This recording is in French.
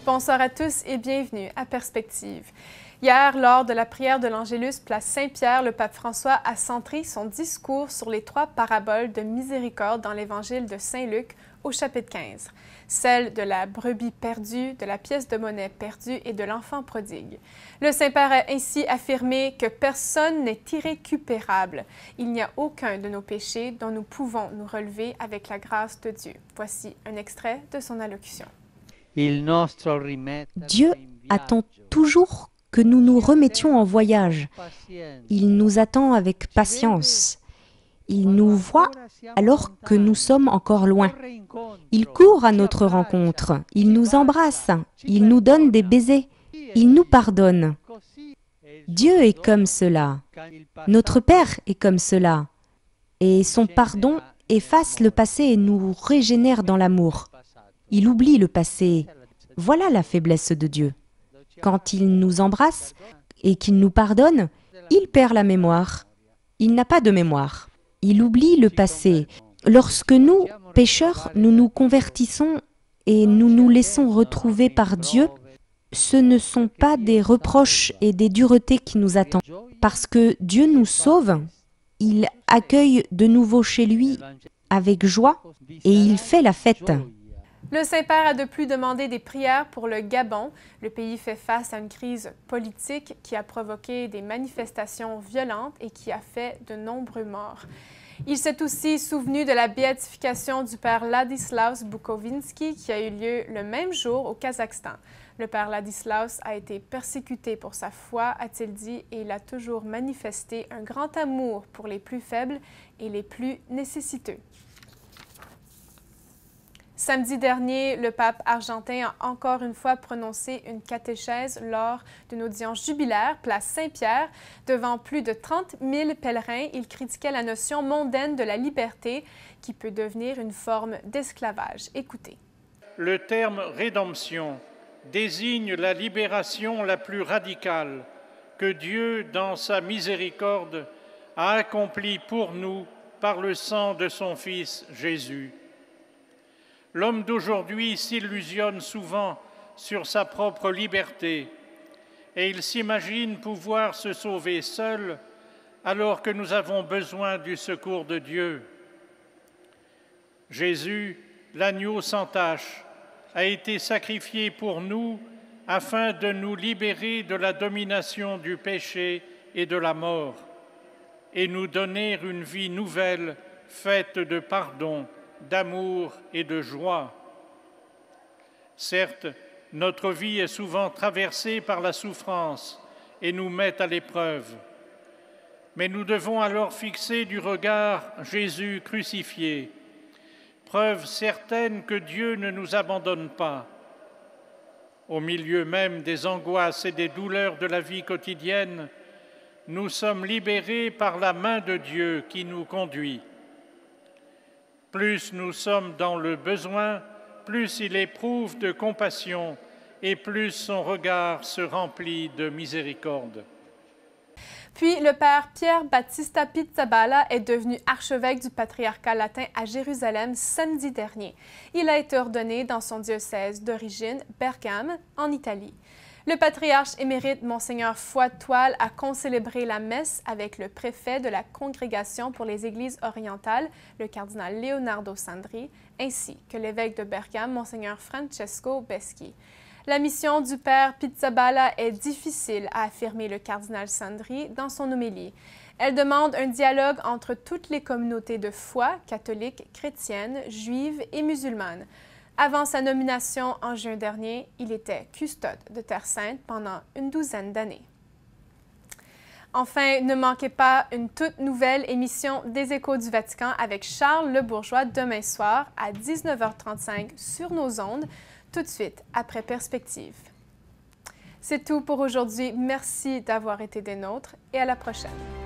Bonsoir à tous et bienvenue à Perspective. Hier, lors de la prière de l'Angélus place Saint-Pierre, le pape François a centré son discours sur les 3 paraboles de miséricorde dans l'Évangile de Saint-Luc au chapitre 15, celle de la brebis perdue, de la pièce de monnaie perdue et de l'enfant prodigue. Le Saint-Père a ainsi affirmé que personne n'est irrécupérable. Il n'y a aucun de nos péchés dont nous pouvons nous relever avec la grâce de Dieu. Voici un extrait de son allocution. Dieu attend toujours que nous nous remettions en voyage. Il nous attend avec patience. Il nous voit alors que nous sommes encore loin. Il court à notre rencontre. Il nous embrasse. Il nous donne des baisers. Il nous pardonne. Dieu est comme cela. Notre Père est comme cela. Et son pardon efface le passé et nous régénère dans l'amour. Il oublie le passé. Voilà la faiblesse de Dieu. Quand il nous embrasse et qu'il nous pardonne, il perd la mémoire. Il n'a pas de mémoire. Il oublie le passé. Lorsque nous, pécheurs, nous nous convertissons et nous nous laissons retrouver par Dieu, ce ne sont pas des reproches et des duretés qui nous attendent. Parce que Dieu nous sauve, il accueille de nouveau chez lui avec joie et il fait la fête. Le Saint-Père a de plus demandé des prières pour le Gabon. Le pays fait face à une crise politique qui a provoqué des manifestations violentes et qui a fait de nombreux morts. Il s'est aussi souvenu de la béatification du père Ladislaus Bukovinski qui a eu lieu le même jour au Kazakhstan. Le père Ladislaus a été persécuté pour sa foi, a-t-il dit, et il a toujours manifesté un grand amour pour les plus faibles et les plus nécessiteux. Samedi dernier, le pape argentin a encore une fois prononcé une catéchèse lors d'une audience jubilaire, place Saint-Pierre. Devant plus de 30 000 pèlerins, il critiquait la notion mondaine de la liberté qui peut devenir une forme d'esclavage. Écoutez. Le terme « rédemption » désigne la libération la plus radicale que Dieu, dans sa miséricorde, a accomplie pour nous par le sang de son Fils Jésus. L'homme d'aujourd'hui s'illusionne souvent sur sa propre liberté et il s'imagine pouvoir se sauver seul alors que nous avons besoin du secours de Dieu. Jésus, l'agneau sans tache, a été sacrifié pour nous afin de nous libérer de la domination du péché et de la mort et nous donner une vie nouvelle faite de pardon, d'amour et de joie. Certes, notre vie est souvent traversée par la souffrance et nous met à l'épreuve. Mais nous devons alors fixer du regard Jésus crucifié, preuve certaine que Dieu ne nous abandonne pas. Au milieu même des angoisses et des douleurs de la vie quotidienne, nous sommes libérés par la main de Dieu qui nous conduit. Plus nous sommes dans le besoin, plus il éprouve de compassion et plus son regard se remplit de miséricorde. Puis, le père Pierre Battista Pizzaballa est devenu archevêque du patriarcat latin à Jérusalem samedi dernier. Il a été ordonné dans son diocèse d'origine, Bergame, en Italie. Le patriarche émérite Monseigneur Foy-Toile a concélébré la messe avec le préfet de la Congrégation pour les Églises orientales, le cardinal Leonardo Sandri, ainsi que l'évêque de Bergame, Monseigneur Francesco Beschi. La mission du père Pizzaballa est difficile, a affirmé le cardinal Sandri dans son homélie. Elle demande un dialogue entre toutes les communautés de foi, catholiques, chrétiennes, juives et musulmanes. Avant sa nomination en juin dernier, il était custode de Terre Sainte pendant une douzaine d'années. Enfin, ne manquez pas une toute nouvelle émission des Échos du Vatican avec Charles Le Bourgeois demain soir à 19h35 sur nos ondes, tout de suite après Perspective. C'est tout pour aujourd'hui. Merci d'avoir été des nôtres et à la prochaine.